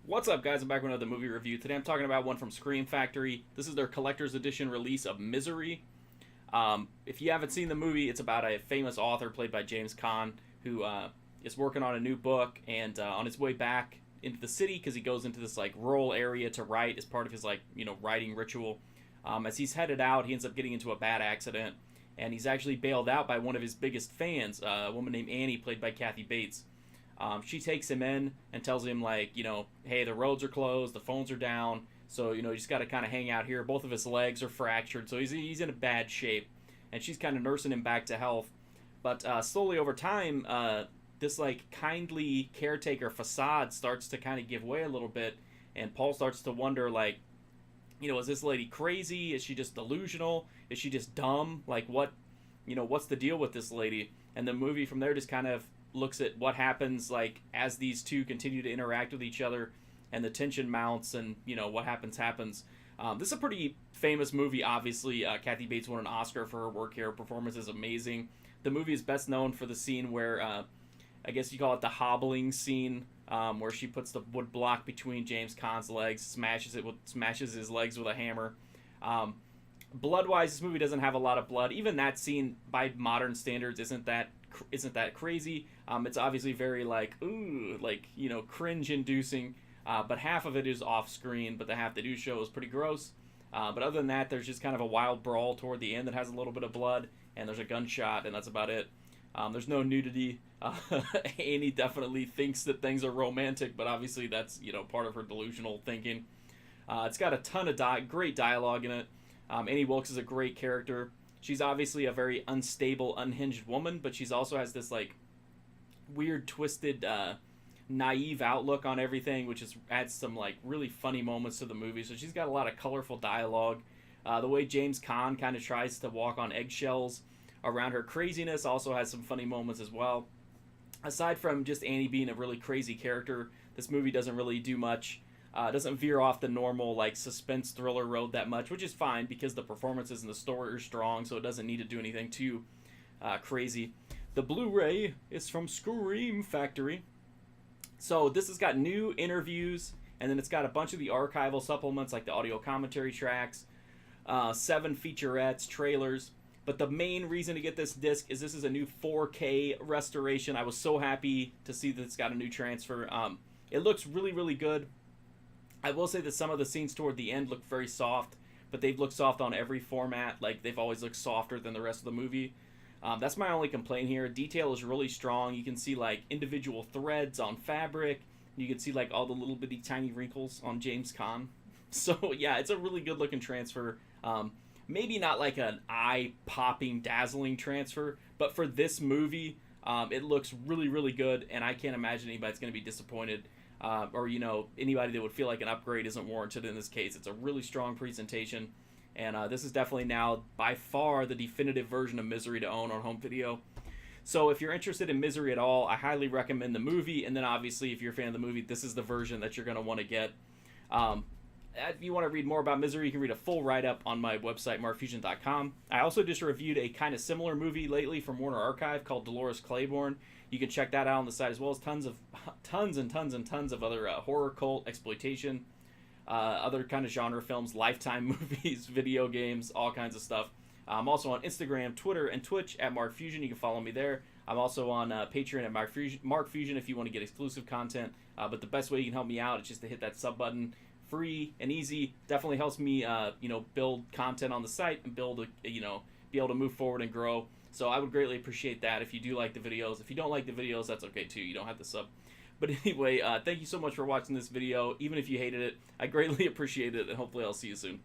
What's up, guys? I'm back with another movie review. Today I'm talking about one from Scream Factory. This is their collector's edition release of Misery. If you haven't seen the movie, it's about a famous author played by James Caan who is working on a new book, and on his way back into the city, because he goes into this like rural area to write as part of his writing ritual. As he's headed out, he ends up getting into a bad accident, and he's actually bailed out by one of his biggest fans, a woman named Annie, played by Kathy Bates. She takes him in and tells him, hey, the roads are closed, the phones are down, so, you just got to kind of hang out here. Both of his legs are fractured, so he's in a bad shape, and she's kind of nursing him back to health. But slowly over time, this, kindly caretaker facade starts to kind of give way a little bit, and Paul starts to wonder, is this lady crazy? Is she just delusional? Is she just dumb? What's the deal with this lady? And the movie from there just kind of looks at what happens as these two continue to interact with each other, and the tension mounts, and what happens. This is a pretty famous movie, obviously. Kathy Bates won an Oscar for her work here. Her performance is amazing. The movie is best known for the scene where I guess you call it the hobbling scene, where she puts the wood block between James Caan's legs, smashes his legs with a hammer. Blood-wise, this movie doesn't have a lot of blood. Even that scene, by modern standards, isn't that crazy. It's obviously very cringe-inducing. But half of it is off-screen, but the half they do show is pretty gross. But other than that, there's just kind of a wild brawl toward the end that has a little bit of blood, and there's a gunshot, and that's about it. There's no nudity. Annie definitely thinks that things are romantic, but obviously that's part of her delusional thinking. It's got a ton of great dialogue in it. Annie Wilkes is a great character. She's obviously a very unstable, unhinged woman, but she's also has this weird, twisted, naive outlook on everything, which adds some really funny moments to the movie. So she's got a lot of colorful dialogue. The way James Caan kind of tries to walk on eggshells around her craziness also has some funny moments as well. Aside from just Annie being a really crazy character, this movie doesn't really do much. Doesn't veer off the normal suspense thriller road that much, which is fine because the performances and the story are strong, so it doesn't need to do anything too crazy. The Blu-ray is from Scream Factory. So this has got new interviews, and then it's got a bunch of the archival supplements like the audio commentary tracks, 7 featurettes, trailers. But the main reason to get this disc is this is a new 4K restoration. I was so happy to see that it's got a new transfer. It looks really, really good. I will say that some of the scenes toward the end look very soft, but they've looked soft on every format. They've always looked softer than the rest of the movie. That's my only complaint here. Detail is really strong. You can see individual threads on fabric. You can see all the little bitty tiny wrinkles on James Caan. So yeah, it's a really good looking transfer. Maybe not an eye-popping, dazzling transfer, but for this movie, it looks really, really good, and I can't imagine anybody's going to be disappointed. Or anybody that would feel like an upgrade isn't warranted in this case. It's a really strong presentation, and this is definitely now by far the definitive version of Misery to own on home video. So if you're interested in Misery at all, I highly recommend the movie, and then obviously if you're a fan of the movie, this is the version that you're going to want to get. If you want to read more about Misery, you can read a full write-up on my website, markfusion.com. I also just reviewed a kind of similar movie lately from Warner Archive called Dolores Claiborne. You can check that out on the site, as well as tons of other horror, cult, exploitation, other kind of genre films, Lifetime movies, video games, all kinds of stuff. I'm also on Instagram, Twitter, and Twitch at MarkFusion. You can follow me there. I'm also on Patreon at MarkFusion if you want to get exclusive content. But the best way you can help me out is just to hit that sub button. Free and easy. Definitely helps me, build content on the site and be able to move forward and grow. So I would greatly appreciate that if you do like the videos. If you don't like the videos, that's okay too. You don't have to sub. But anyway, thank you so much for watching this video. Even if you hated it, I greatly appreciate it, and hopefully I'll see you soon.